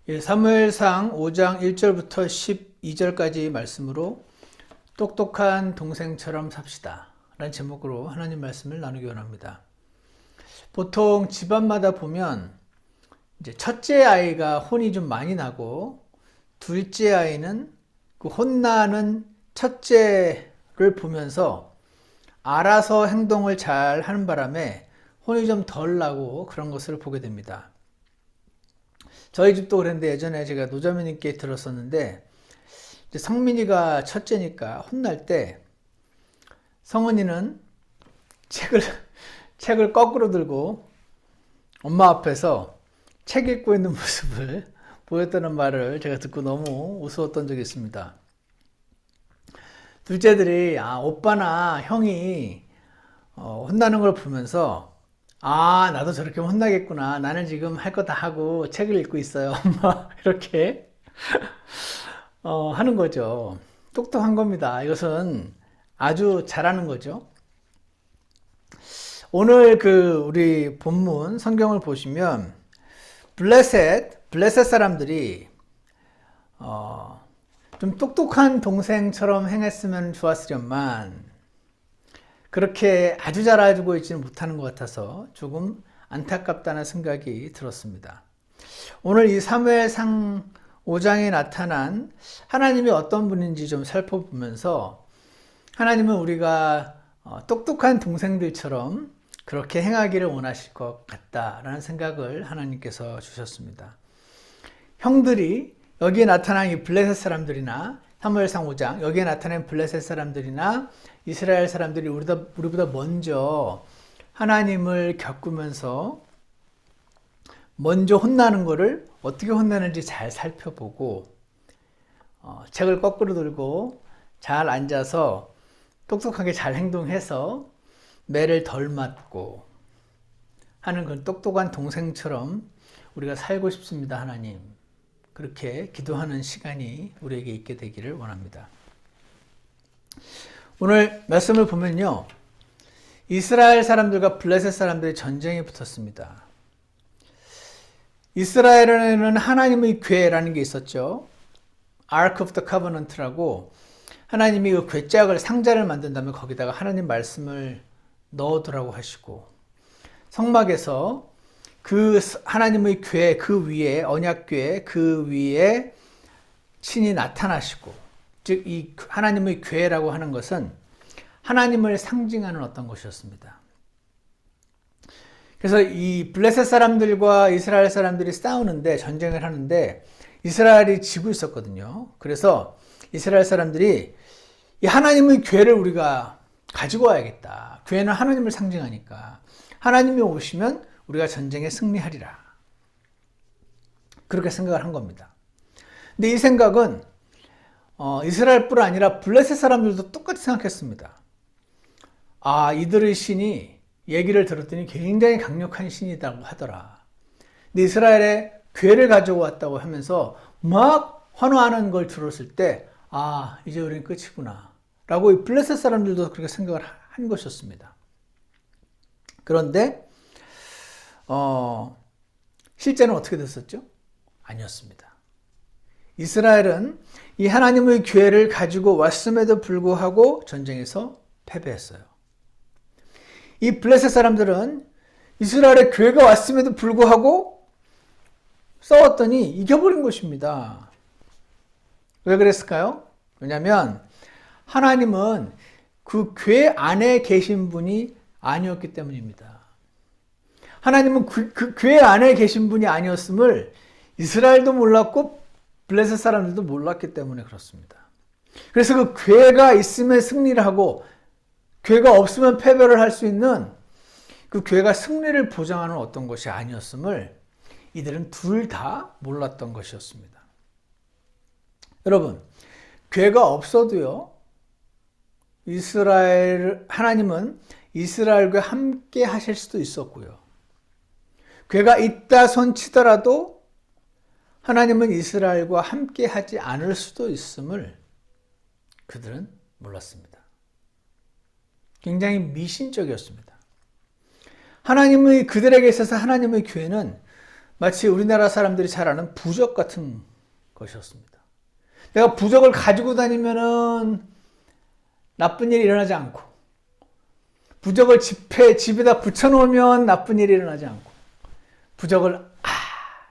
사무엘상 5장 1절부터 12절까지 말씀으로 똑똑한 동생처럼 삽시다 라는 제목으로 하나님 말씀을 나누기 원합니다. 보통 집안마다 보면 이제 첫째 아이가 혼이 좀 많이 나고 둘째 아이는 그 혼나는 첫째를 보면서 알아서 행동을 잘 하는 바람에 혼이 좀 덜 나고 그런 것을 보게 됩니다. 저희 집도 그랬는데 예전에 제가 노자매님께 들었었는데 이제 성민이가 첫째니까 혼날 때 성은이는 책을 책을 거꾸로 들고 엄마 앞에서 책 읽고 있는 모습을 보였다는 말을 제가 듣고 너무 우스웠던 적이 있습니다. 둘째들이 오빠나 형이 혼나는 걸 보면서 나도 저렇게 혼나겠구나. 나는 지금 할 거 다 하고 책을 읽고 있어요. 엄마 이렇게 하는 거죠. 똑똑한 겁니다. 이것은 아주 잘하는 거죠. 오늘 우리 본문 성경을 보시면 블레셋 사람들이 좀 똑똑한 동생처럼 행했으면 좋았으련만 그렇게 아주 잘 알고 있지는 못하는 것 같아서 조금 안타깝다는 생각이 들었습니다. 오늘 이 사무엘상 5장에 나타난 하나님이 어떤 분인지 좀 살펴보면서 하나님은 우리가 똑똑한 동생들처럼 그렇게 행하기를 원하실 것 같다라는 생각을 하나님께서 주셨습니다. 형들이 여기에 나타난 이 블레셋 사람들이나 사무엘상 5장 여기에 나타난 블레셋 사람들이나 이스라엘 사람들이 우리보다 먼저 하나님을 겪으면서 먼저 혼나는 것을 어떻게 혼나는지 잘 살펴보고 책을 거꾸로 들고 잘 앉아서 똑똑하게 잘 행동해서 매를 덜 맞고 하는 그런 똑똑한 동생처럼 우리가 살고 싶습니다. 하나님. 그렇게 기도하는 시간이 우리에게 있게 되기를 원합니다. 오늘 말씀을 보면요. 이스라엘 사람들과 블레셋 사람들의 전쟁이 붙었습니다. 이스라엘에는 하나님의 궤라는 게 있었죠. Ark of the Covenant라고 하나님이 그 궤짝을 상자를 만든 다음에 거기다가 하나님 말씀을 넣어두라고 하시고 성막에서 그 하나님의 궤 그 위에 언약궤 그 위에 신이 나타나시고 즉 이 하나님의 궤라고 하는 것은 하나님을 상징하는 어떤 것이었습니다. 그래서 이 블레셋 사람들과 이스라엘 사람들이 싸우는데 전쟁을 하는데 이스라엘이 지고 있었거든요. 그래서 이스라엘 사람들이 이 하나님의 궤를 우리가 가지고 와야겠다. 궤는 하나님을 상징하니까 하나님이 오시면 우리가 전쟁에 승리하리라. 그렇게 생각을 한 겁니다. 근데 이 생각은 이스라엘뿐 아니라 블레셋 사람들도 똑같이 생각했습니다. 이들의 신이 얘기를 들었더니 굉장히 강력한 신이라고 하더라. 근데 이스라엘에 궤를 가지고 왔다고 하면서 막 환호하는 걸 들었을 때 이제 우리는 끝이구나 라고 이 블레셋 사람들도 그렇게 생각을 한 것이었습니다. 그런데 실제는 어떻게 됐었죠? 아니었습니다. 이스라엘은 이 하나님의 궤를 가지고 왔음에도 불구하고 전쟁에서 패배했어요. 이 블레셋 사람들은 이스라엘의 궤가 왔음에도 불구하고 싸웠더니 이겨버린 것입니다. 왜 그랬을까요? 왜냐하면 하나님은 그 궤 안에 계신 분이 아니었기 때문입니다. 하나님은 그 궤 안에 계신 분이 아니었음을 이스라엘도 몰랐고 블레셋 사람들도 몰랐기 때문에 그렇습니다. 그래서 그 궤가 있으면 승리를 하고 궤가 없으면 패배를 할 수 있는 그 궤가 승리를 보장하는 어떤 것이 아니었음을 이들은 둘 다 몰랐던 것이었습니다. 여러분, 궤가 없어도요, 하나님은 이스라엘과 함께 하실 수도 있었고요. 궤가 있다 손 치더라도 하나님은 이스라엘과 함께 하지 않을 수도 있음을 그들은 몰랐습니다. 굉장히 미신적이었습니다. 그들에게 있어서 하나님의 궤는 마치 우리나라 사람들이 잘 아는 부적 같은 것이었습니다. 내가 부적을 가지고 다니면은 나쁜 일이 일어나지 않고, 부적을 집에다 붙여놓으면 나쁜 일이 일어나지 않고, 부적을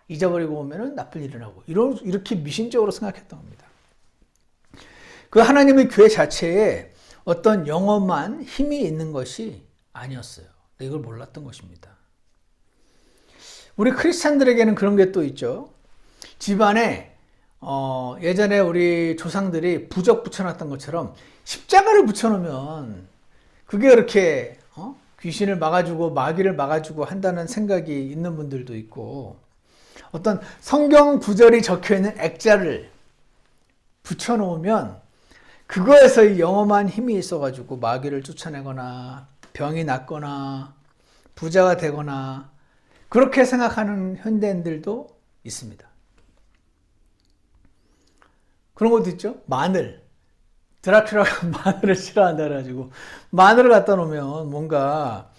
잊어버리고 오면은 나쁜 일이 일어나고, 이렇게 미신적으로 생각했던 겁니다. 그 하나님의 교회 자체에 어떤 영험한 힘이 있는 것이 아니었어요. 이걸 몰랐던 것입니다. 우리 크리스찬들에게는 그런 게 또 있죠. 집안에 예전에 우리 조상들이 부적 붙여놨던 것처럼 십자가를 붙여놓으면 그게 그렇게 귀신을 막아주고 마귀를 막아주고 한다는 생각이 있는 분들도 있고, 어떤 성경 구절이 적혀있는 액자를 붙여놓으면 그거에서 이 영험한 힘이 있어가지고 마귀를 쫓아내거나 병이 낫거나 부자가 되거나 그렇게 생각하는 현대인들도 있습니다. 그런 것도 있죠. 마늘. 드라큘라가 마늘을 싫어한다 그래가지고 마늘을 갖다 놓으면 뭔가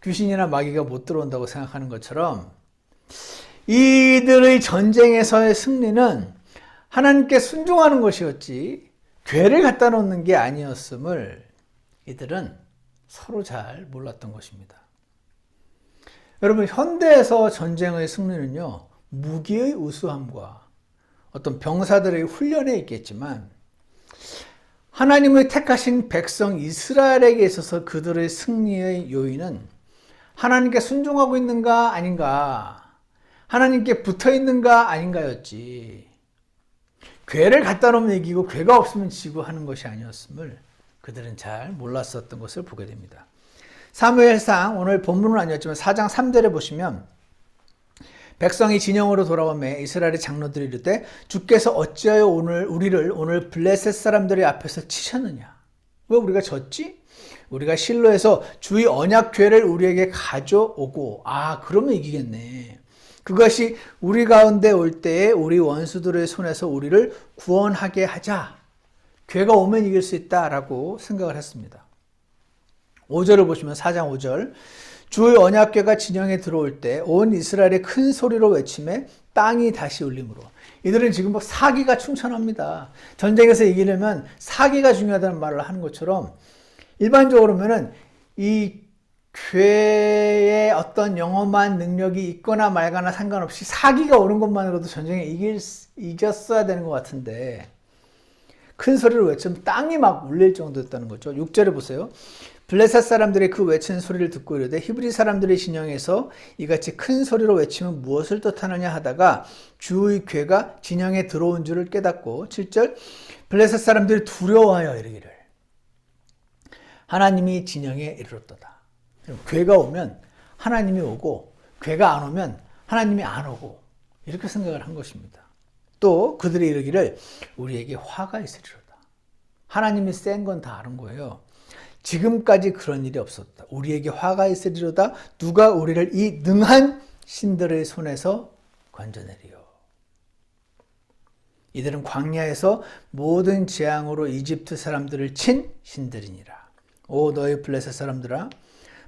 귀신이나 마귀가 못 들어온다고 생각하는 것처럼, 이들의 전쟁에서의 승리는 하나님께 순종하는 것이었지 괴를 갖다 놓는 게 아니었음을 이들은 서로 잘 몰랐던 것입니다. 여러분, 현대에서 전쟁의 승리는요, 무기의 우수함과 어떤 병사들의 훈련에 있겠지만, 하나님의 택하신 백성 이스라엘에게 있어서 그들의 승리의 요인은 하나님께 순종하고 있는가 아닌가, 하나님께 붙어 있는가 아닌가였지, 괴를 갖다 놓으면 이기고 괴가 없으면 지고 하는 것이 아니었음을 그들은 잘 몰랐었던 것을 보게 됩니다. 사무엘상, 오늘 본문은 아니었지만 4장 3절에 보시면, 백성이 진영으로 돌아오매 이스라엘의 장로들이 이르되 주께서 어찌하여 우리를 오늘 블레셋 사람들의 앞에서 치셨느냐? 왜 우리가 졌지? 우리가 실로에서 주의 언약궤를 우리에게 가져오고, 그러면 이기겠네. 그것이 우리 가운데 올 때에 우리 원수들의 손에서 우리를 구원하게 하자. 궤가 오면 이길 수 있다라고 생각을 했습니다. 5절을 보시면 4장 5절, 주의 언약궤가 진영에 들어올 때 온 이스라엘이 큰 소리로 외치매 땅이 다시 울림으로. 이들은 지금 사기가 충천합니다. 전쟁에서 이기려면 사기가 중요하다는 말을 하는 것처럼, 일반적으로 보면은 이 괴의 어떤 영험한 능력이 있거나 말거나 상관없이 사기가 오는 것만으로도 전쟁에 이겼어야 되는 것 같은데, 큰 소리로 외치면 땅이 막 울릴 정도였다는 거죠. 6절에 보세요. 블레셋 사람들이 그 외치는 소리를 듣고 이르되 히브리 사람들의 진영에서 이같이 큰 소리로 외치면 무엇을 뜻하느냐 하다가 주의 궤가 진영에 들어온 줄을 깨닫고, 7절, 블레셋 사람들이 두려워하여 이르기를 하나님이 진영에 이르렀도다. 궤가 오면 하나님이 오고, 궤가 안 오면 하나님이 안 오고, 이렇게 생각을 한 것입니다. 또 그들이 이르기를 우리에게 화가 있으리로다. 하나님이 센 건 다 아는 거예요. 지금까지 그런 일이 없었다. 우리에게 화가 있으리로다. 누가 우리를 이 능한 신들의 손에서 건져내리요. 이들은 광야에서 모든 재앙으로 이집트 사람들을 친 신들이니라. 오 너희 블레셋 사람들아,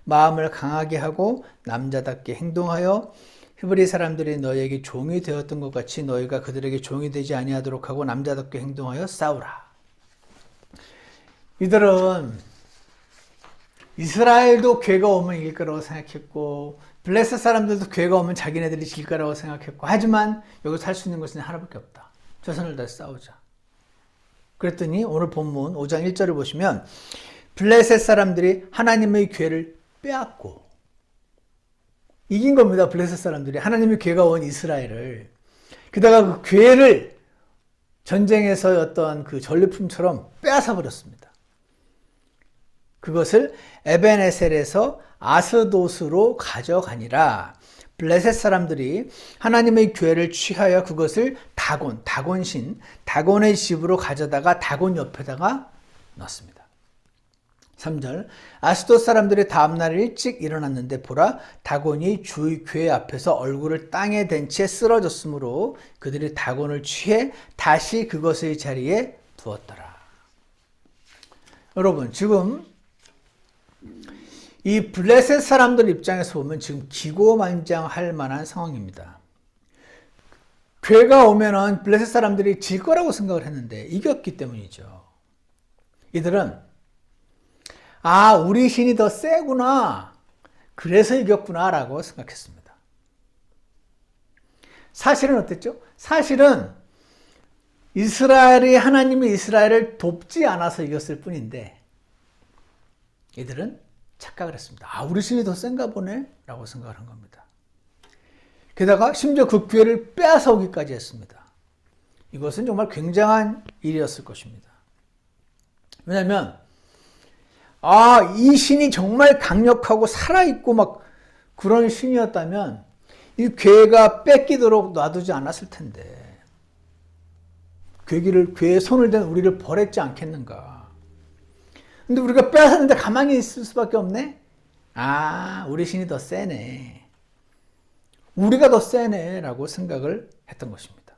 마음을 강하게 하고 남자답게 행동하여 히브리 사람들이 너희에게 종이 되었던 것 같이 너희가 그들에게 종이 되지 아니하도록 하고 남자답게 행동하여 싸우라. 이들은 이스라엘도 괴가 오면 이길 거라고 생각했고, 블레셋 사람들도 괴가 오면 자기네들이 질 거라고 생각했고, 하지만 여기서 할 수 있는 것은 하나밖에 없다. 최선을 다해 싸우자. 그랬더니 오늘 본문 5장 1절을 보시면, 블레셋 사람들이 하나님의 괴를 빼앗고 이긴 겁니다. 블레셋 사람들이 하나님의 괴가 온 이스라엘을, 게다가 그 괴를 전쟁에서 어떤 그 전리품처럼 빼앗아 버렸습니다. 그것을 에벤에셀에서 아스돗으로 가져가니라. 블레셋 사람들이 하나님의 궤를 취하여 그것을 다곤신, 다곤의 집으로 가져다가 다곤 옆에다가 놨습니다. 3절, 아스돗 사람들이 다음날 일찍 일어났는데 보라, 다곤이 주의 궤 앞에서 얼굴을 땅에 댄 채 쓰러졌으므로 그들이 다곤을 취해 다시 그것의 자리에 두었더라. 여러분, 지금 이 블레셋 사람들 입장에서 보면 지금 기고만장할 만한 상황입니다. 괴가 오면은 블레셋 사람들이 질 거라고 생각을 했는데 이겼기 때문이죠. 이들은 우리 신이 더 세구나. 그래서 이겼구나 라고 생각했습니다. 사실은 어땠죠? 사실은 하나님이 이스라엘을 돕지 않아서 이겼을 뿐인데 이들은 착각을 했습니다. 우리 신이 더 센가 보네? 라고 생각을 한 겁니다. 게다가 심지어 그 기회를 빼앗아오기까지 했습니다. 이것은 정말 굉장한 일이었을 것입니다. 왜냐하면 이 신이 정말 강력하고 살아있고 막 그런 신이었다면 이 괴가 뺏기도록 놔두지 않았을 텐데 괴에 손을 댄 우리를 벌했지 않겠는가. 근데 우리가 빼앗았는데 가만히 있을 수밖에 없네? 우리 신이 더 세네. 우리가 더 세네 라고 생각을 했던 것입니다.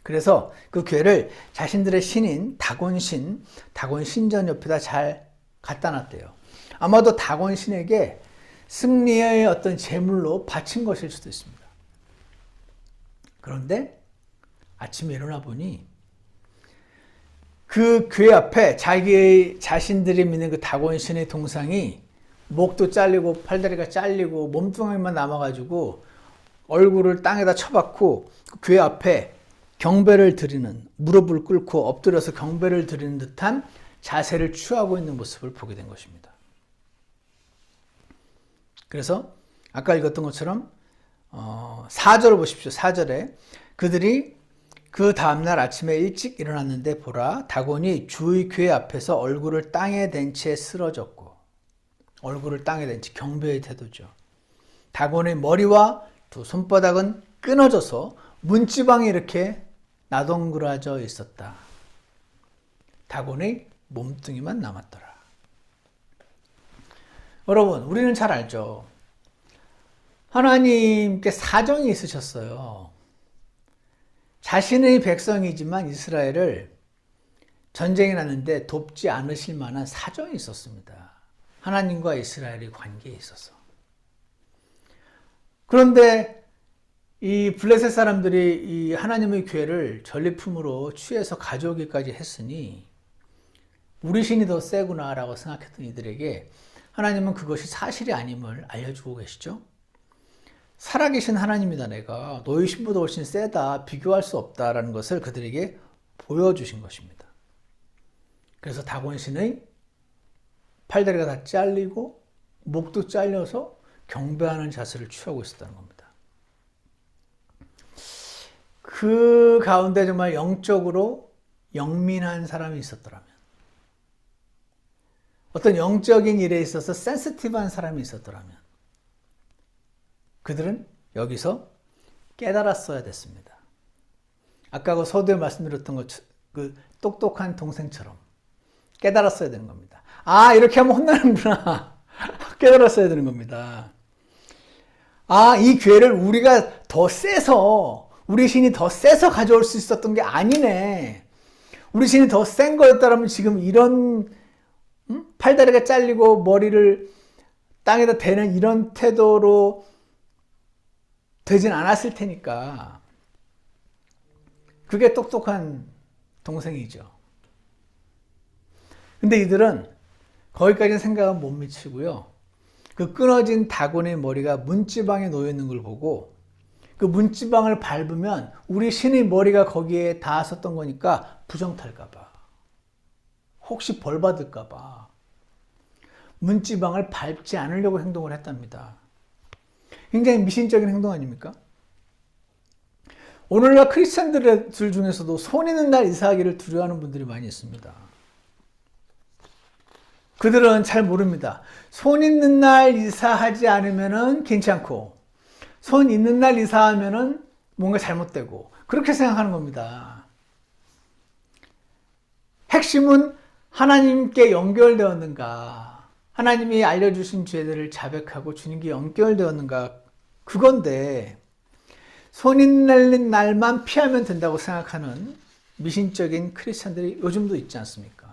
그래서 그 괴를 자신들의 신인 다곤 신전 옆에다 잘 갖다 놨대요. 아마도 다곤 신에게 승리의 어떤 제물로 바친 것일 수도 있습니다. 그런데 아침에 일어나 보니 그 괴 앞에 자신들이 믿는 그 다곤 신의 동상이 목도 잘리고 팔다리가 잘리고 몸뚱아리만 남아가지고 얼굴을 땅에다 쳐박고 그 괴 앞에 경배를 드리는, 무릎을 꿇고 엎드려서 경배를 드리는 듯한 자세를 취하고 있는 모습을 보게 된 것입니다. 그래서 아까 읽었던 것처럼 4절을 보십시오. 4절에 그들이 그 다음날 아침에 일찍 일어났는데 보라, 다곤이 주의 괴 앞에서 얼굴을 땅에 댄 채 쓰러졌고, 얼굴을 땅에 댄 채, 경배의 태도죠. 다곤의 머리와 두 손바닥은 끊어져서 문지방이 이렇게 나동그라져 있었다. 다곤의 몸뚱이만 남았더라. 여러분, 우리는 잘 알죠. 하나님께 사정이 있으셨어요. 자신의 백성이지만 이스라엘을 전쟁이 났는데 돕지 않으실 만한 사정이 있었습니다. 하나님과 이스라엘의 관계에 있어서. 그런데 이 블레셋 사람들이 이 하나님의 괴를 전리품으로 취해서 가져오기까지 했으니 우리 신이 더 세구나 라고 생각했던 이들에게 하나님은 그것이 사실이 아님을 알려주고 계시죠. 살아계신 하나님이다 내가. 너희 신보다 훨씬 세다. 비교할 수 없다라는 것을 그들에게 보여주신 것입니다. 그래서 다곤 신의 팔다리가 다 잘리고 목도 잘려서 경배하는 자세를 취하고 있었다는 겁니다. 그 가운데 정말 영적으로 영민한 사람이 있었더라면, 어떤 영적인 일에 있어서 센시티브한 사람이 있었더라면 그들은 여기서 깨달았어야 됐습니다. 아까 그 서두에 말씀드렸던 것, 그 똑똑한 동생처럼 깨달았어야 되는 겁니다. 이렇게 하면 혼나는구나. 깨달았어야 되는 겁니다. 이 괴를 우리가 더 세서, 우리 신이 더 세서 가져올 수 있었던 게 아니네. 우리 신이 더 센 거였다면 지금 이런 팔다리가 잘리고 머리를 땅에다 대는 이런 태도로 되진 않았을 테니까. 그게 똑똑한 동생이죠. 근데 이들은 거기까지 생각은 못 미치고요. 그 끊어진 다곤의 머리가 문지방에 놓여 있는 걸 보고 그 문지방을 밟으면 우리 신의 머리가 거기에 닿았었던 거니까 부정탈까봐, 혹시 벌 받을까봐 문지방을 밟지 않으려고 행동을 했답니다. 굉장히 미신적인 행동 아닙니까? 오늘날 크리스찬들 중에서도 손 있는 날 이사하기를 두려워하는 분들이 많이 있습니다. 그들은 잘 모릅니다. 손 있는 날 이사하지 않으면 괜찮고 손 있는 날 이사하면 뭔가 잘못되고 그렇게 생각하는 겁니다. 핵심은 하나님께 연결되었는가, 하나님이 알려주신 죄들을 자백하고 주님께 연결되었는가, 그건데 손 있는 날만 피하면 된다고 생각하는 미신적인 크리스찬들이 요즘도 있지 않습니까?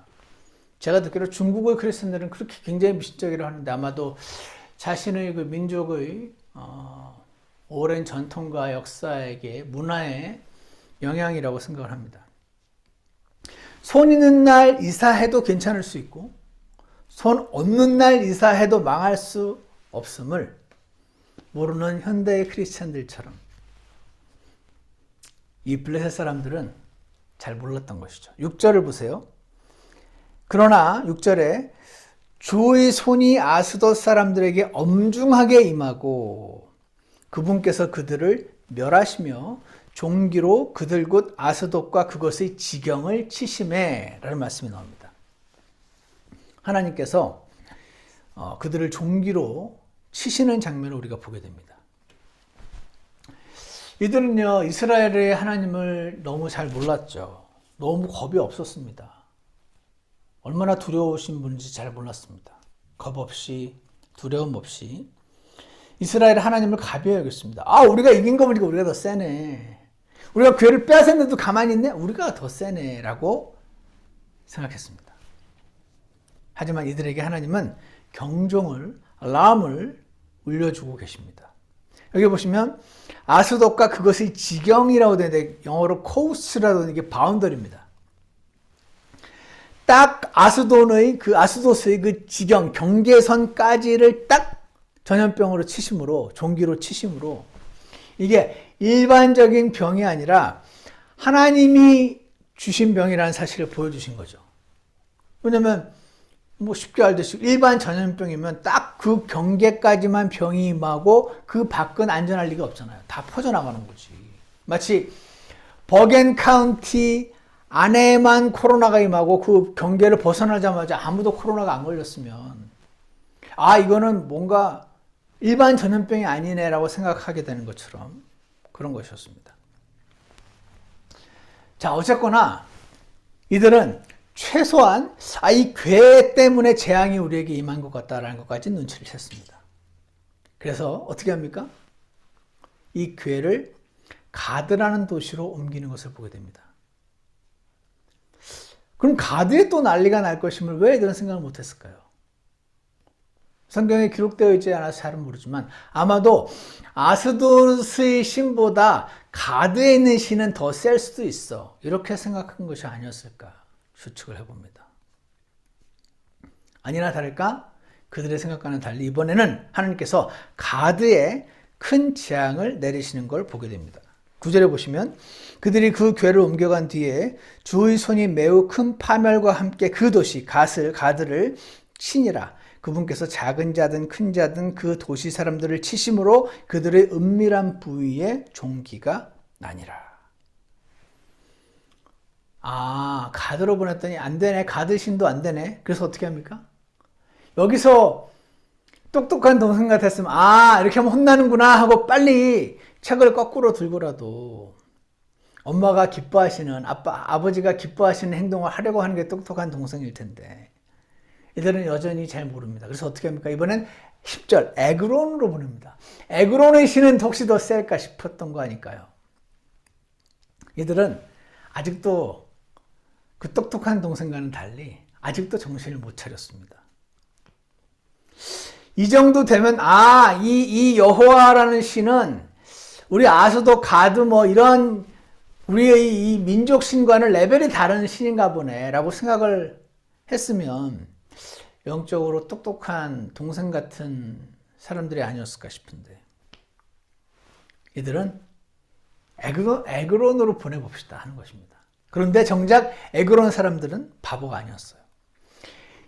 제가 듣기로 중국의 크리스찬들은 그렇게 굉장히 미신적이라고 하는데 아마도 자신의 그 민족의 오랜 전통과 역사에게 문화의 영향이라고 생각을 합니다. 손 있는 날 이사해도 괜찮을 수 있고 손 없는 날 이사해도 망할 수 없음을 모르는 현대의 크리스찬들처럼 이 블레셋 사람들은 잘 몰랐던 것이죠. 6절을 보세요. 그러나 6절에 주의 손이 아스돗 사람들에게 엄중하게 임하고 그분께서 그들을 멸하시며 종기로 그들 곧 아스돗과 그것의 지경을 치심에 라는 말씀이 나옵니다. 하나님께서 그들을 종기로 치시는 장면을 우리가 보게 됩니다. 이들은요, 이스라엘의 하나님을 너무 잘 몰랐죠. 너무 겁이 없었습니다. 얼마나 두려우신 분인지 잘 몰랐습니다. 겁 없이, 두려움 없이 이스라엘 하나님을 가벼이 여겼습니다. 아, 우리가 이긴 거 보니까 우리가 더 세네. 우리가 괴를 빼앗았는데도 가만히 있네? 우리가 더 세네. 라고 생각했습니다. 하지만 이들에게 하나님은 경종을, 알람을 울려주고 계십니다. 여기 보시면 아스돗과 그것의 지경이라고 되는데 영어로 코스트라고 이게 바운더리입니다. 딱 아스돗의 그 지경, 경계선까지를 딱 전염병으로 치심으로, 종기로 치심으로 이게 일반적인 병이 아니라 하나님이 주신 병이라는 사실을 보여주신 거죠. 왜냐면 쉽게 알듯이 일반 전염병이면 딱 그 경계까지만 병이 임하고 그 밖은 안전할 리가 없잖아요. 다 퍼져나가는 거지. 마치 버겐 카운티 안에만 코로나가 임하고 그 경계를 벗어나자마자 아무도 코로나가 안 걸렸으면 아, 이거는 뭔가 일반 전염병이 아니네라고 생각하게 되는 것처럼 그런 것이었습니다. 자, 어쨌거나 이들은 최소한 이 괴 때문에 재앙이 우리에게 임한 것 같다라는 것까지 눈치를 챘습니다. 그래서 어떻게 합니까? 이 괴를 가드라는 도시로 옮기는 것을 보게 됩니다. 그럼 가드에 또 난리가 날 것임을 왜 이런 생각을 못했을까요? 성경에 기록되어 있지 않아서 잘은 모르지만 아마도 아스돗의 신보다 가드에 있는 신은 더 셀 수도 있어. 이렇게 생각한 것이 아니었을까 추측을 해봅니다. 아니나 다를까 그들의 생각과는 달리 이번에는 하나님께서 가드에 큰 재앙을 내리시는 걸 보게 됩니다. 9절에 보시면 그들이 그 궤를 옮겨간 뒤에 주의 손이 매우 큰 파멸과 함께 그 도시 가드를 치니라. 그분께서 작은 자든 큰 자든 그 도시 사람들을 치심으로 그들의 은밀한 부위에 종기가 나니라. 아, 가드로 보냈더니 안 되네. 가드 신도 안 되네. 그래서 어떻게 합니까? 여기서 똑똑한 동생 같았으면 아, 이렇게 하면 혼나는구나 하고 빨리 책을 거꾸로 들고라도 엄마가 기뻐하시는 아버지가 기뻐하시는 행동을 하려고 하는 게 똑똑한 동생일 텐데 이들은 여전히 잘 모릅니다. 그래서 어떻게 합니까? 이번엔 10절 에그론으로 보냅니다. 에그론의 신은 혹시 더 셀까 싶었던 거 아닐까요? 이들은 아직도 그 똑똑한 동생과는 달리 아직도 정신을 못 차렸습니다. 이 정도 되면 이 여호와라는 신은 우리 아스돗 가드 이런 우리의 이 민족 신과는 레벨이 다른 신인가 보네 라고 생각을 했으면 영적으로 똑똑한 동생 같은 사람들이 아니었을까 싶은데 이들은 에그론으로 보내봅시다 하는 것입니다. 그런데 정작 에그론 사람들은 바보가 아니었어요.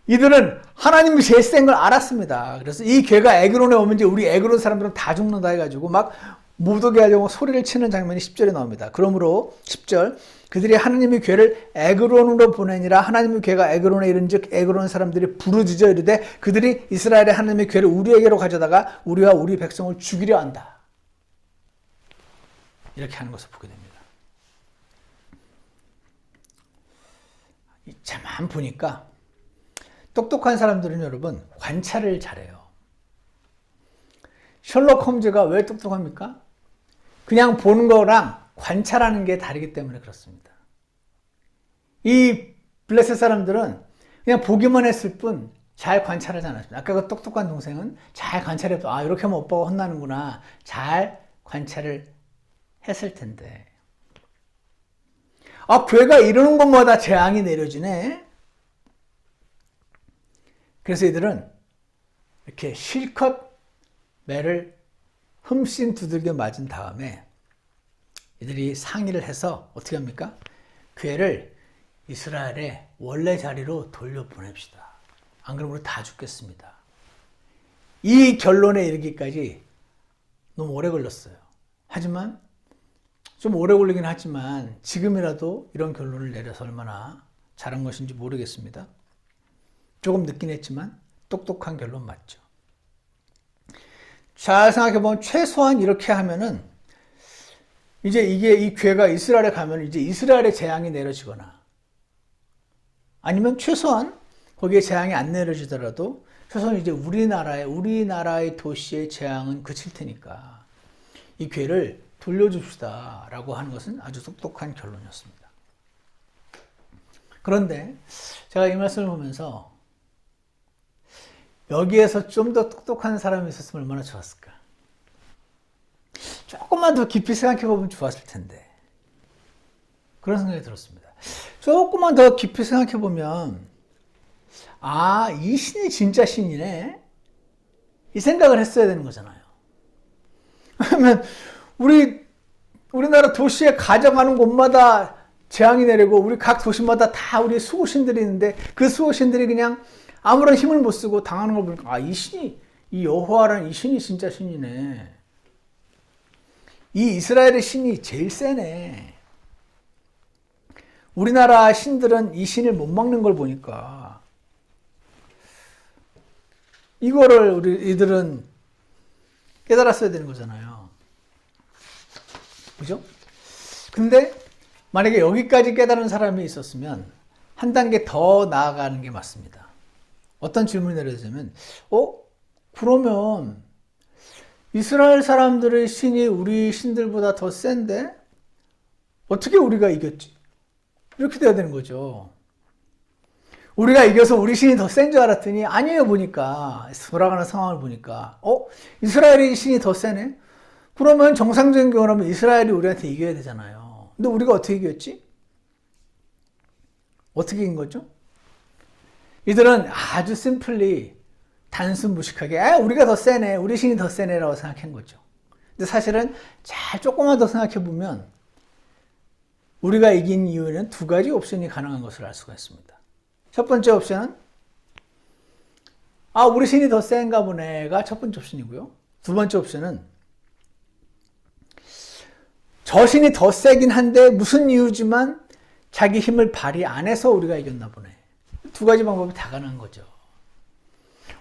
이들은 하나님이 제일 센 걸 알았습니다. 그래서 이 괴가 에그론에 오면 이제 우리 에그론 사람들은 다 죽는다 해가지고 막 못 오게 하려고 소리를 치는 장면이 10절에 나옵니다. 그러므로 10절 그들이 하나님의 괴를 에그론으로 보내니라. 하나님의 괴가 에그론에 이른즉 에그론 사람들이 부르짖어 이르되 그들이 이스라엘의 하나님의 괴를 우리에게로 가져다가 우리와 우리 백성을 죽이려 한다. 이렇게 하는 것을 보게 됩니다. 자만 보니까 똑똑한 사람들은 여러분 관찰을 잘해요. 셜록 홈즈가 왜 똑똑합니까? 그냥 보는 거랑 관찰하는 게 다르기 때문에 그렇습니다. 이 블레셋 사람들은 그냥 보기만 했을 뿐 잘 관찰하지 않았습니다. 아까 그 똑똑한 동생은 잘 관찰해서 이렇게 하면 오빠가 혼나는구나 잘 관찰을 했을 텐데, 교회가 이러는 것마다 재앙이 내려지네. 그래서 이들은 이렇게 실컷 매를 흠씬 두들겨 맞은 다음에 이들이 상의를 해서 어떻게 합니까? 교회를 이스라엘의 원래 자리로 돌려보냅시다. 안 그러면 우리 다 죽겠습니다. 이 결론에 이르기까지 너무 오래 걸렸어요. 하지만 좀 오래 걸리긴 하지만 지금이라도 이런 결론을 내려서 얼마나 잘한 것인지 모르겠습니다. 조금 늦긴 했지만 똑똑한 결론 맞죠. 잘 생각해보면 최소한 이렇게 하면은 이제 이 교회가 이스라엘에 가면 이제 이스라엘의 재앙이 내려지거나 아니면 최소한 거기에 재앙이 안 내려지더라도 최소한 이제 우리나라의 도시의 재앙은 그칠 테니까 이 교회를 돌려줍시다 라고 하는 것은 아주 똑똑한 결론이었습니다. 그런데 제가 이 말씀을 보면서 여기에서 좀 더 똑똑한 사람이 있었으면 얼마나 좋았을까. 조금만 더 깊이 생각해 보면 좋았을 텐데. 그런 생각이 들었습니다. 조금만 더 깊이 생각해 보면 이 신이 진짜 신이네. 이 생각을 했어야 되는 거잖아요. 왜냐면 우리나라 도시에 가져가는 곳마다 재앙이 내리고 우리 각 도시마다 다 우리 수호신들이 있는데 그 수호신들이 그냥 아무런 힘을 못 쓰고 당하는 걸 보니까 이 여호와라는 이 신이 진짜 신이네. 이 이스라엘의 신이 제일 세네. 우리나라 신들은 이 신을 못 막는 걸 보니까 이거를 이들은 깨달았어야 되는 거잖아요. 그죠? 근데 만약에 여기까지 깨달은 사람이 있었으면 한 단계 더 나아가는 게 맞습니다. 어떤 질문이 내려지면 그러면 이스라엘 사람들의 신이 우리 신들보다 더 센데 어떻게 우리가 이겼지? 이렇게 돼야 되는 거죠. 우리가 이겨서 우리 신이 더 센 줄 알았더니 아니에요. 보니까 돌아가는 상황을 보니까 이스라엘의 신이 더 세네? 그러면 정상적인 경우라면 이스라엘이 우리한테 이겨야 되잖아요. 근데 우리가 어떻게 이겼지? 어떻게 이긴 거죠? 이들은 아주 심플리 단순 무식하게 우리가 더 세네, 우리 신이 더 세네 라고 생각한 거죠. 근데 사실은 조금만 더 생각해 보면 우리가 이긴 이유는 두 가지 옵션이 가능한 것을 알 수가 있습니다. 첫 번째 옵션은 우리 신이 더 센가 보네가 첫 번째 옵션이고요. 두 번째 옵션은 저 신이 더 세긴 한데 무슨 이유지만 자기 힘을 발휘 안 해서 우리가 이겼나 보네. 두 가지 방법이 다 가능한 거죠.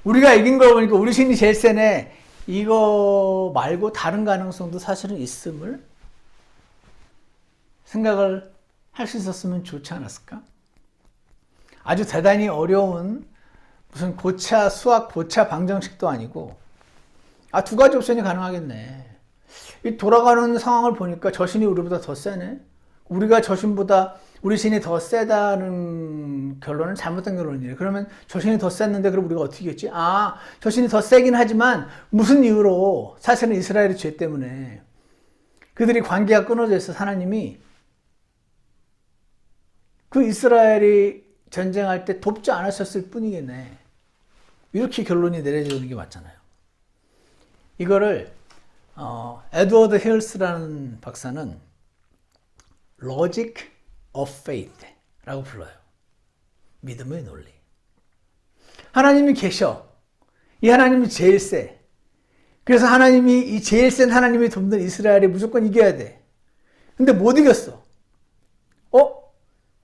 우리가 이긴 거 보니까 우리 신이 제일 세네. 이거 말고 다른 가능성도 사실은 있음을 생각을 할 수 있었으면 좋지 않았을까? 아주 대단히 어려운 무슨 수학 고차 방정식도 아니고 두 가지 옵션이 가능하겠네. 이 돌아가는 상황을 보니까 저 신이 우리보다 더 세네. 우리가 저 신보다 우리 신이 더 세다는 결론은 잘못된 결론이에요. 그러면 저 신이 더 셌는데 그럼 우리가 어떻게 이겼지? 저 신이 더 세긴 하지만 무슨 이유로? 사실은 이스라엘의 죄 때문에 그들이 관계가 끊어져 있어 하나님이 그 이스라엘이 전쟁할 때 돕지 않으셨을 뿐이겠네. 이렇게 결론이 내려지는 게 맞잖아요. 이거를 에드워드 힐스라는 박사는 Logic of Faith 라고 불러요. 믿음의 논리. 하나님이 계셔. 이 하나님이 제일 세. 그래서 하나님이 이 제일 센 하나님이 돕는 이스라엘이 무조건 이겨야 돼. 근데 못 이겼어.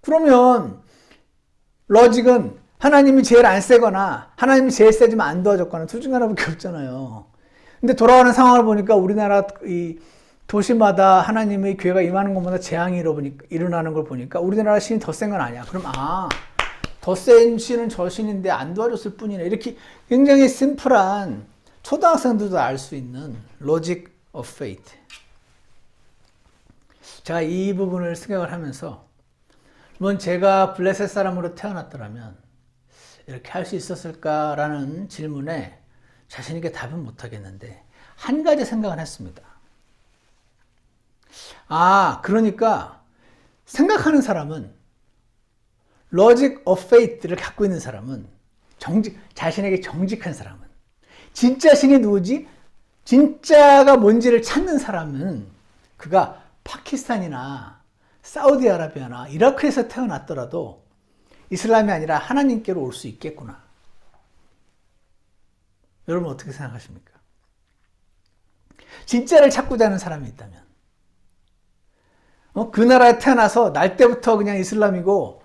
그러면 로직은 하나님이 제일 안 세거나 하나님이 제일 세지만 안 도와줬거나 둘 중 하나밖에 없잖아요. 근데 돌아가는 상황을 보니까 우리나라 이 도시마다 하나님의 교회가 임하는 것마다 재앙이 일어나는 걸 보니까 우리나라 신이 더 센 건 아니야. 그럼 더 센 신은 저 신인데 안 도와줬을 뿐이네. 이렇게 굉장히 심플한 초등학생들도 알 수 있는 Logic of Faith. 제가 이 부분을 생각을 하면서 물론 제가 블레셋 사람으로 태어났더라면 이렇게 할 수 있었을까라는 질문에 자신 있게 답은 못하겠는데 한 가지 생각을 했습니다. 그러니까 생각하는 사람은 logic of faith를 갖고 있는 사람은 자신에게 정직한 사람은 진짜 신이 누구지? 진짜가 뭔지를 찾는 사람은 그가 파키스탄이나 사우디아라비아나 이라크에서 태어났더라도 이슬람이 아니라 하나님께로 올 수 있겠구나. 여러분 어떻게 생각하십니까? 진짜를 찾고자 하는 사람이 있다면 그 나라에 태어나서 날 때부터 그냥 이슬람이고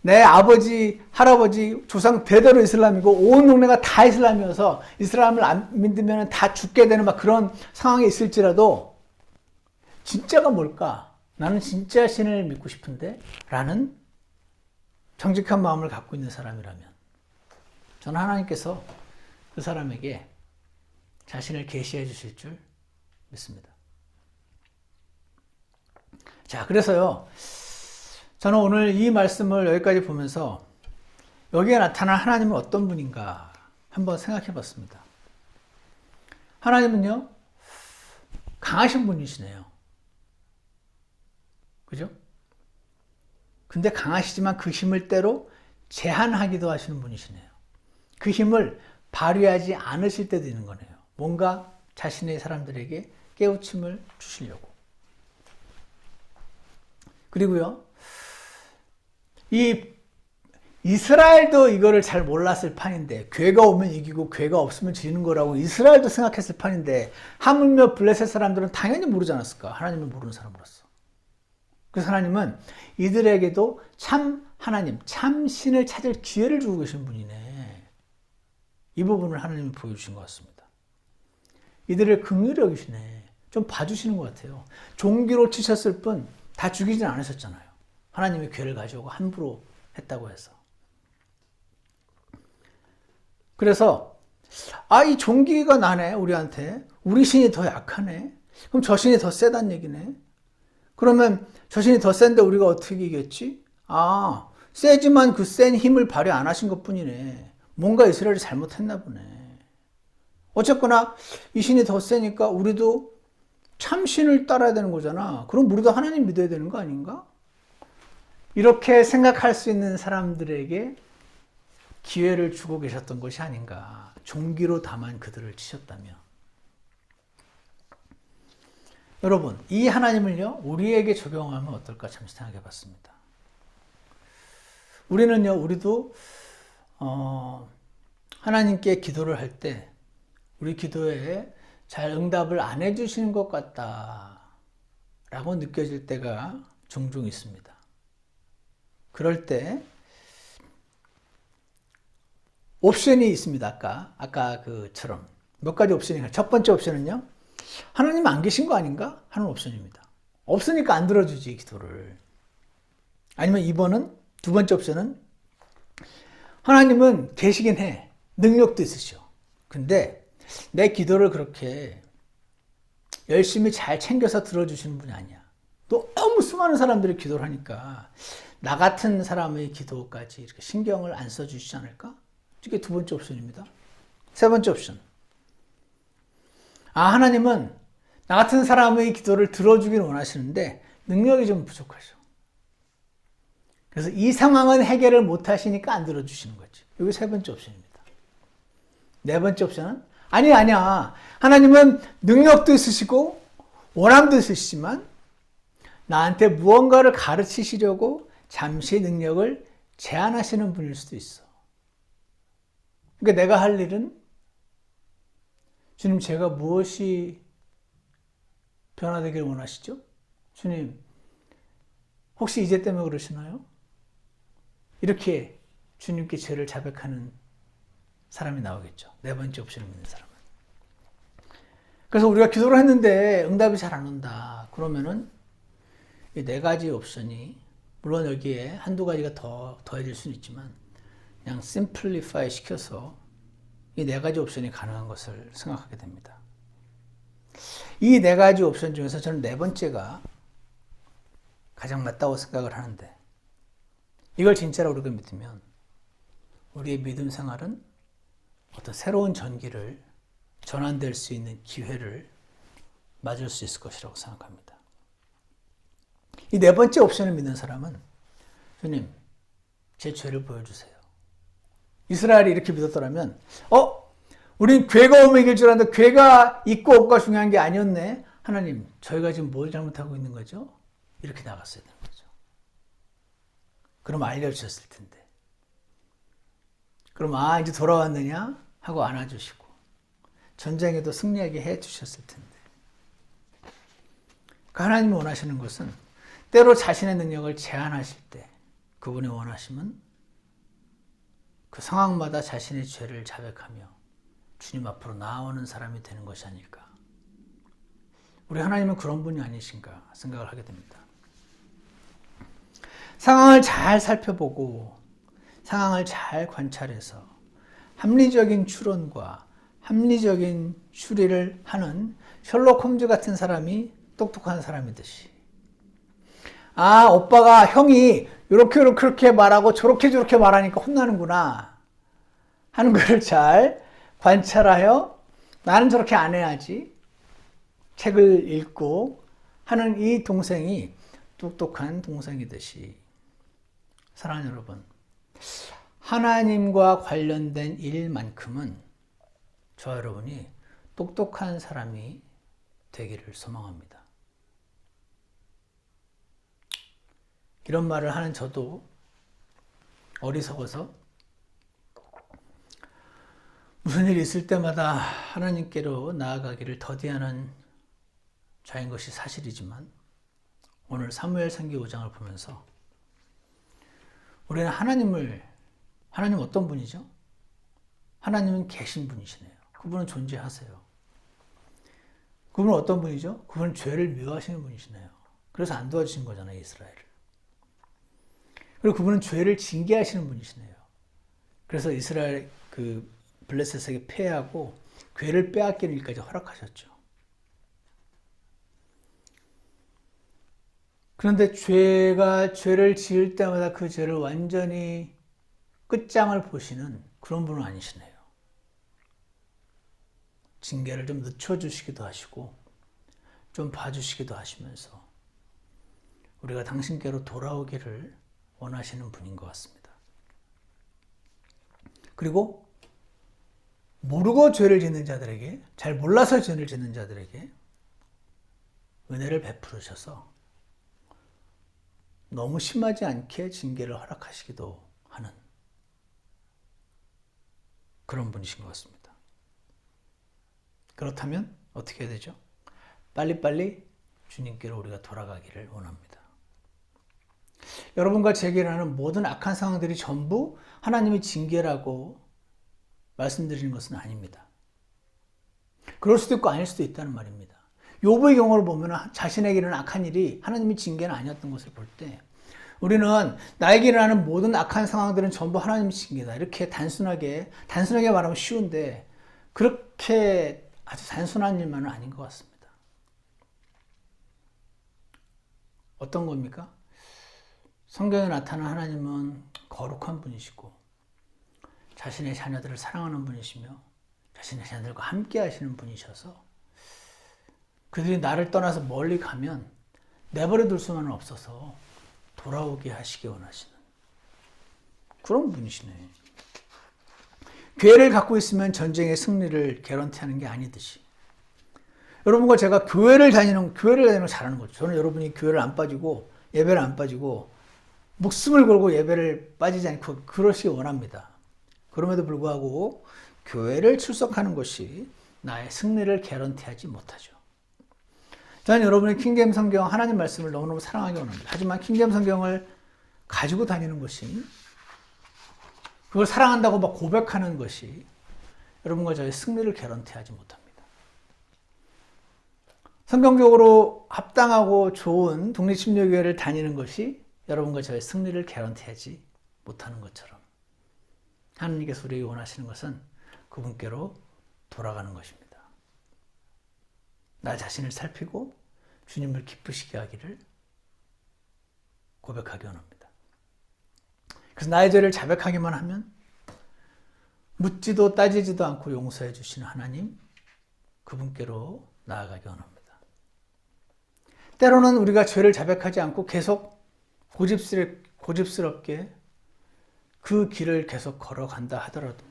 내 아버지, 할아버지, 조상 대대로 이슬람이고 온 동네가 다 이슬람이어서 이슬람을 안 믿으면 다 죽게 되는 막 그런 상황에 있을지라도 진짜가 뭘까? 나는 진짜 신을 믿고 싶은데 라는 정직한 마음을 갖고 있는 사람이라면 저는 하나님께서 그 사람에게 자신을 계시해 주실 줄 믿습니다. 자, 그래서요. 저는 오늘 이 말씀을 여기까지 보면서 여기에 나타난 하나님은 어떤 분인가 한번 생각해 봤습니다. 하나님은요, 강하신 분이시네요. 그죠? 근데 강하시지만 그 힘을 때로 제한하기도 하시는 분이시네요. 그 힘을 발휘하지 않으실 때도 있는 거네요. 뭔가 자신의 사람들에게 깨우침을 주시려고. 그리고요, 이 이스라엘도 이거를 잘 몰랐을 판인데 괴가 오면 이기고 괴가 없으면 지는 거라고 이스라엘도 생각했을 판인데 하물며 블레셋 사람들은 당연히 모르지 않았을까? 하나님을 모르는 사람으로서. 그래서 하나님은 이들에게도 참 하나님, 참 신을 찾을 기회를 주고 계신 분이네. 이 부분을 하나님이 보여주신 것 같습니다. 이들을 긍휼히 여기시네. 좀 봐주시는 것 같아요. 종기로 치셨을 뿐 다 죽이진 않으셨잖아요. 하나님이 괴를 가져오고 함부로 했다고 해서. 그래서 이 종기가 나네 우리한테. 우리 신이 더 약하네. 그럼 저 신이 더 세단 얘기네. 그러면 저 신이 더 센데 우리가 어떻게 이겼지? 세지만 그 센 힘을 발휘 안 하신 것뿐이네. 뭔가 이스라엘이 잘못했나 보네. 어쨌거나 이 신이 더 세니까 우리도 참신을 따라야 되는 거잖아. 그럼 우리도 하나님 믿어야 되는 거 아닌가? 이렇게 생각할 수 있는 사람들에게 기회를 주고 계셨던 것이 아닌가. 종기로 다만 그들을 치셨다며. 여러분, 이 하나님을요, 우리에게 적용하면 어떨까 참 생각해 봤습니다. 우리도, 하나님께 기도를 할 때, 우리 기도에 잘 응답을 안 해주시는 것 같다 라고 느껴질 때가 종종 있습니다. 그럴 때 옵션이 있습니다. 아까 그처럼 몇 가지 옵션이. 첫 번째 옵션은요, 하나님 안 계신 거 아닌가 하는 옵션입니다. 없으니까 안 들어주지 기도를. 아니면 2번은, 두 번째 옵션은 하나님은 계시긴 해. 능력도 있으셔. 근데 내 기도를 그렇게 열심히 잘 챙겨서 들어주시는 분이 아니야. 너무 수많은 사람들이 기도를 하니까 나 같은 사람의 기도까지 이렇게 신경을 안 써주시지 않을까? 이게 두 번째 옵션입니다. 세 번째 옵션. 하나님은 나 같은 사람의 기도를 들어주기를 원하시는데 능력이 좀 부족하셔. 그래서 이 상황은 해결을 못 하시니까 안 들어주시는 거지. 이게 세 번째 옵션입니다. 네 번째 옵션은 아니야. 하나님은 능력도 있으시고 원함도 있으시지만 나한테 무언가를 가르치시려고 잠시 능력을 제한하시는 분일 수도 있어. 그러니까 내가 할 일은 주님, 제가 무엇이 변화되기를 원하시죠? 주님, 혹시 이제 때문에 그러시나요? 이렇게 주님께 죄를 자백하는 사람이 나오겠죠. 네 번째 옵션을 믿는 사람은. 그래서 우리가 기도를 했는데 응답이 잘 안 온다. 그러면은 이 네 가지 옵션이, 물론 여기에 한두 가지가 더 더해질 수는 있지만 그냥 심플리파이 시켜서 이 네 가지 옵션이 가능한 것을 생각하게 됩니다. 이 네 가지 옵션 중에서 저는 네 번째가 가장 맞다고 생각을 하는데, 이걸 진짜로 우리가 믿으면 우리의 믿음 생활은 어떤 새로운 전기를 전환될 수 있는 기회를 맞을 수 있을 것이라고 생각합니다. 이 네 번째 옵션을 믿는 사람은 주님, 제 죄를 보여주세요. 이스라엘이 이렇게 믿었더라면 우린 괴가 오면 이길 줄 알았는데 괴가 있고 없고가 중요한 게 아니었네. 하나님, 저희가 지금 뭘 잘못하고 있는 거죠? 이렇게 나갔어야 되는 거죠. 그럼 알려주셨을 텐데. 그럼 이제 돌아왔느냐? 하고 안아주시고 전쟁에도 승리하게 해주셨을 텐데. 하나님이 원하시는 것은 때로 자신의 능력을 제한하실 때 그분이 원하심은 그 상황마다 자신의 죄를 자백하며 주님 앞으로 나아오는 사람이 되는 것이 아닐까. 우리 하나님은 그런 분이 아니신가 생각을 하게 됩니다. 상황을 잘 살펴보고 상황을 잘 관찰해서 합리적인 추론과 합리적인 추리를 하는 셜록 홈즈 같은 사람이 똑똑한 사람이듯이 오빠가 형이 이렇게 그렇게 말하고 저렇게 말하니까 혼나는구나 하는 것을 잘 관찰하여 나는 저렇게 안 해야지 책을 읽고 하는 이 동생이 똑똑한 동생이듯이 사랑하는 여러분, 하나님과 관련된 일만큼은 저와 여러분이 똑똑한 사람이 되기를 소망합니다. 이런 말을 하는 저도 어리석어서 무슨 일이 있을 때마다 하나님께로 나아가기를 더디하는 자인 것이 사실이지만 오늘 사무엘상기 5장을 보면서 우리는 하나님 어떤 분이죠? 하나님은 계신 분이시네요. 그분은 존재하세요. 그분은 어떤 분이죠? 그분은 죄를 미워하시는 분이시네요. 그래서 안 도와주신 거잖아요, 이스라엘을. 그리고 그분은 죄를 징계하시는 분이시네요. 그래서 이스라엘 블레셋에게 패하고 괴를 빼앗기는 일까지 허락하셨죠. 그런데 죄를 지을 때마다 그 죄를 완전히 끝장을 보시는 그런 분은 아니시네요. 징계를 좀 늦춰주시기도 하시고 좀 봐주시기도 하시면서 우리가 당신께로 돌아오기를 원하시는 분인 것 같습니다. 그리고 모르고 죄를 짓는 자들에게, 잘 몰라서 죄를 짓는 자들에게 은혜를 베풀으셔서 너무 심하지 않게 징계를 허락하시기도 하는 그런 분이신 것 같습니다. 그렇다면 어떻게 해야 되죠? 빨리빨리 주님께로 우리가 돌아가기를 원합니다. 여러분과 제게 일어나는 모든 악한 상황들이 전부 하나님의 징계라고 말씀드리는 것은 아닙니다. 그럴 수도 있고 아닐 수도 있다는 말입니다. 욥의 경우를 보면 자신에게 일어난 악한 일이 하나님의 징계는 아니었던 것을 볼 때 우리는 나에게 일어나는 모든 악한 상황들은 전부 하나님의 징계다. 이렇게 단순하게 말하면 쉬운데 그렇게 아주 단순한 일만은 아닌 것 같습니다. 어떤 겁니까? 성경에 나타난 하나님은 거룩한 분이시고 자신의 자녀들을 사랑하는 분이시며 자신의 자녀들과 함께 하시는 분이셔서 그들이 나를 떠나서 멀리 가면 내버려 둘 수만은 없어서 돌아오게 하시기 원하시는 그런 분이시네. 교회를 갖고 있으면 전쟁의 승리를 개런티하는 게 아니듯이 여러분과 제가 교회를 다니는 걸 잘하는 거죠. 저는 여러분이 교회를 안 빠지고 예배를 안 빠지고 목숨을 걸고 예배를 빠지지 않고 그러시기 원합니다. 그럼에도 불구하고 교회를 출석하는 것이 나의 승리를 개런티하지 못하죠. 저는 여러분의 킹제임 성경 하나님 말씀을 너무너무 사랑하기 원합니다. 하지만 킹제임 성경을 가지고 다니는 것이 그걸 사랑한다고 막 고백하는 것이 여러분과 저의 승리를 개런티하지 못합니다. 성경적으로 합당하고 좋은 독립침례교회를 다니는 것이 여러분과 저의 승리를 개런티하지 못하는 것처럼 하나님께서 우리에게 원하시는 것은 그분께로 돌아가는 것입니다. 나 자신을 살피고 주님을 기쁘시게 하기를 고백하기 원합니다. 그래서 나의 죄를 자백하기만 하면 묻지도 따지지도 않고 용서해 주시는 하나님, 그분께로 나아가기 원합니다. 때로는 우리가 죄를 자백하지 않고 계속 고집스럽게 그 길을 계속 걸어간다 하더라도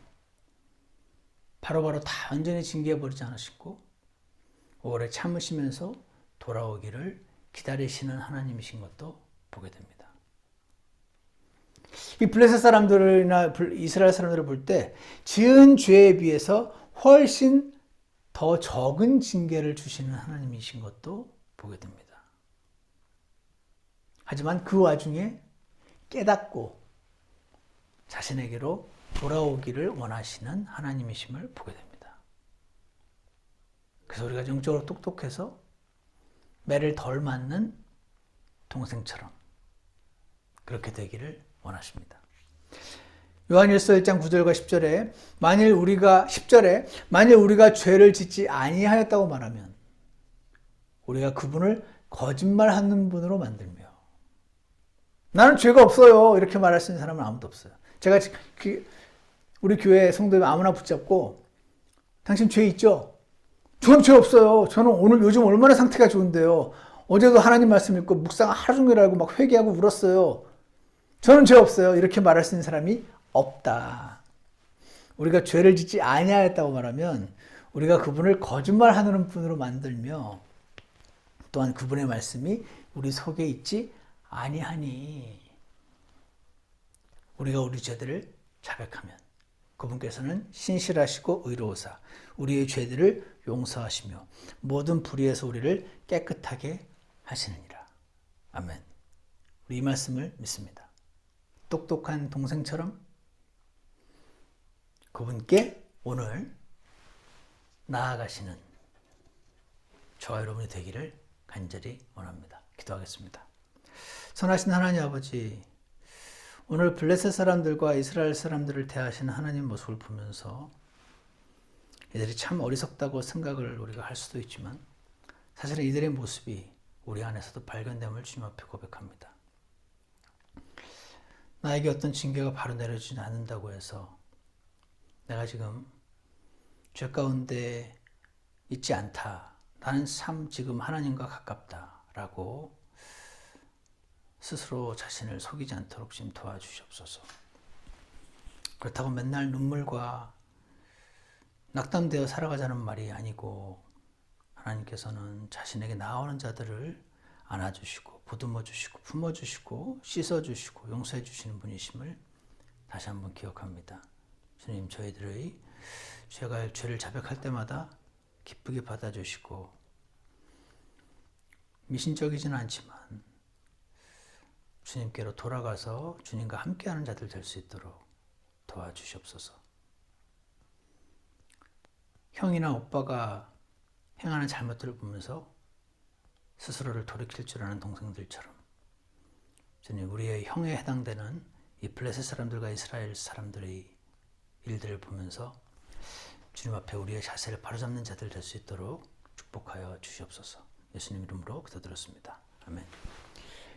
바로바로 다 완전히 징계해버리지 않으시고 오래 참으시면서 돌아오기를 기다리시는 하나님이신 것도 보게 됩니다. 이 블레셋 사람들이나 이스라엘 사람들을 볼 때 지은 죄에 비해서 훨씬 더 적은 징계를 주시는 하나님이신 것도 보게 됩니다. 하지만 그 와중에 깨닫고 자신에게로 돌아오기를 원하시는 하나님이심을 보게 됩니다. 그래서 우리가 영적으로 똑똑해서 매를 덜 맞는 동생처럼 그렇게 되기를 원하십니다. 요한일서 1장 9절과 10절에 만일 우리가 죄를 짓지 아니하였다고 말하면 우리가 그분을 거짓말하는 분으로 만들며 나는 죄가 없어요 이렇게 말할 수 있는 사람은 아무도 없어요. 제가 우리 교회 성도들 아무나 붙잡고 당신 죄 있죠? 저는 죄 없어요. 저는 요즘 얼마나 상태가 좋은데요. 어제도 하나님 말씀 읽고 묵상 하루 종일 하고 막 회개하고 울었어요. 저는 죄 없어요. 이렇게 말할 수 있는 사람이 없다. 우리가 죄를 짓지 아니하였다고 말하면 우리가 그분을 거짓말하는 분으로 만들며 또한 그분의 말씀이 우리 속에 있지 아니하니 우리가 우리 죄들을 자백하면 그분께서는 신실하시고 의로우사 우리의 죄들을 용서하시며 모든 불의에서 우리를 깨끗하게 하시느니라. 아멘. 우리 이 말씀을 믿습니다. 똑똑한 동생처럼 그분께 오늘 나아가시는 저와 여러분이 되기를 간절히 원합니다. 기도하겠습니다. 선하신 하나님 아버지, 오늘 블레셋 사람들과 이스라엘 사람들을 대하시는 하나님 모습을 보면서 이들이 참 어리석다고 생각을 우리가 할 수도 있지만 사실은 이들의 모습이 우리 안에서도 발견됨을 주님 앞에 고백합니다. 나에게 어떤 징계가 바로 내려지지 않는다고 해서 내가 지금 죄 가운데 있지 않다. 나는 참 지금 하나님과 가깝다라고 스스로 자신을 속이지 않도록 좀 도와주시옵소서. 그렇다고 맨날 눈물과 낙담되어 살아가자는 말이 아니고 하나님께서는 자신에게 나오는 자들을 안아주시고 보듬어주시고 품어주시고 씻어주시고 용서해주시는 분이심을 다시 한번 기억합니다. 주님, 저희들의 죄를 자백할 때마다 기쁘게 받아주시고 미신적이지는 않지만 주님께로 돌아가서 주님과 함께하는 자들 될 수 있도록 도와주시옵소서. 형이나 오빠가 행하는 잘못들을 보면서 스스로를 돌이킬 줄 아는 동생들처럼 주님, 우리의 형에 해당되는 이 블레셋 사람들과 이스라엘 사람들의 일들을 보면서 주님 앞에 우리의 자세를 바로잡는 자들 될 수 있도록 축복하여 주시옵소서. 예수님 이름으로 기도드렸습니다. 아멘.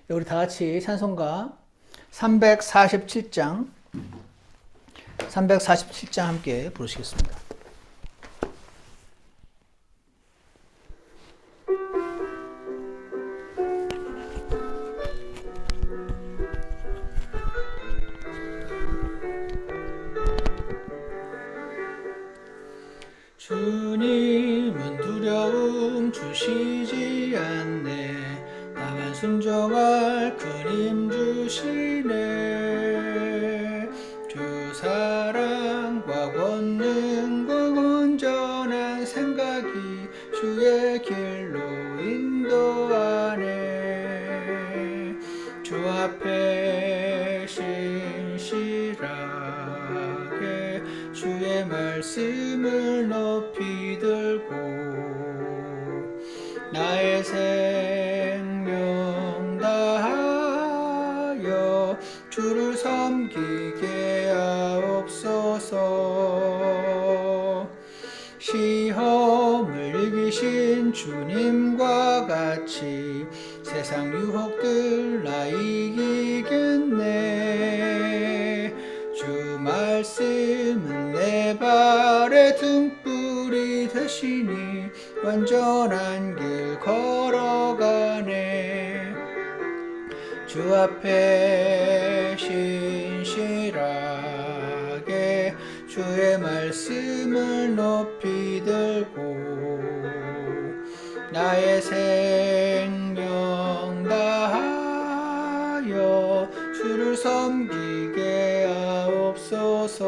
우리 다 같이 찬송가 347장 함께 부르시겠습니다. 주님은 두려움 주시지 않네. 다만 순종할 큰 힘 주시네. 주 사랑과 권능과 온전한 생각이 주의 길로 인도하네. 주 앞에 신실하게 주의 말씀을 높이 들고 나의 생명 다하여 주를 섬기게 하옵소서. 시험을 이기신 주님과 같이 세상 유혹들 나 이기겠네. 주 말씀은 내 발의 등불이 되시니 완전한 길 걸어가네. 주 앞에 신실하게 주의 말씀을 높이 들고 나의 생명 다하여 주를 섬기게 하옵소서.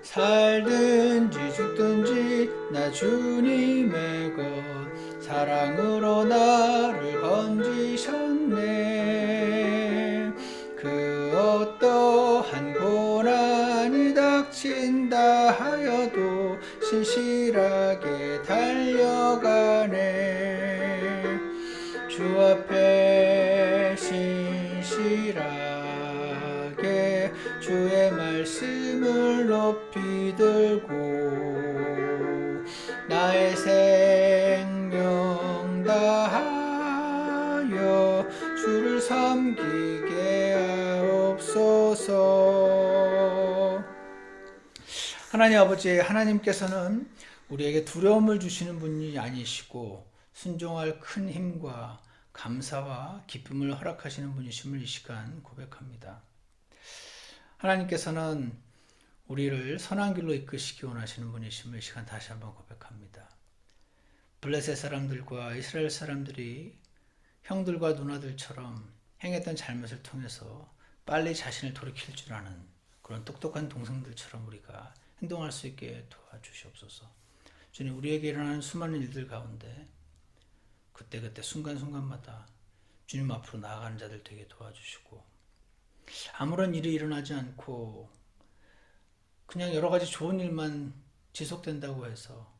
살든지 죽든지 나 주님의 것 사랑으로 나를 건지셨네. 그 어떠한 고난이 닥친다 하여도 신실하게 달려가네. 주 앞에 신실하게 주의 말씀을 높이 들고 나의 생명 다하여 주를 섬기게 하옵소서. 하나님 아버지, 하나님께서는 우리에게 두려움을 주시는 분이 아니시고 순종할 큰 힘과 감사와 기쁨을 허락하시는 분이심을 이 시간 고백합니다. 하나님께서는 우리를 선한 길로 이끄시기 원하시는 분이심을 이 시간 다시 한번 고백합니다. 블레셋 사람들과 이스라엘 사람들이 형들과 누나들처럼 행했던 잘못을 통해서 빨리 자신을 돌이킬 줄 아는 그런 똑똑한 동생들처럼 우리가 행동할 수 있게 도와주시옵소서. 주님, 우리에게 일어나는 수많은 일들 가운데 그때그때 순간순간마다 주님 앞으로 나아가는 자들 되게 도와주시고, 아무런 일이 일어나지 않고 그냥 여러 가지 좋은 일만 지속된다고 해서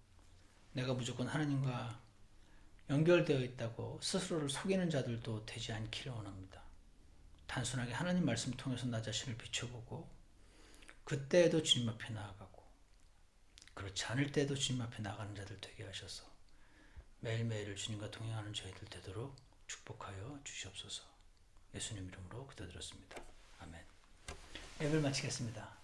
내가 무조건 하나님과 연결되어 있다고 스스로를 속이는 자들도 되지 않기를 원합니다. 단순하게 하나님 말씀 통해서 나 자신을 비춰보고 그때에도 주님 앞에 나아가고 그렇지 않을 때에도 주님 앞에 나가는 자들 되게 하셔서 매일매일 주님과 동행하는 저희들 되도록 축복하여 주시옵소서. 예수님 이름으로 기도드렸습니다. 아멘. 예배를 마치겠습니다.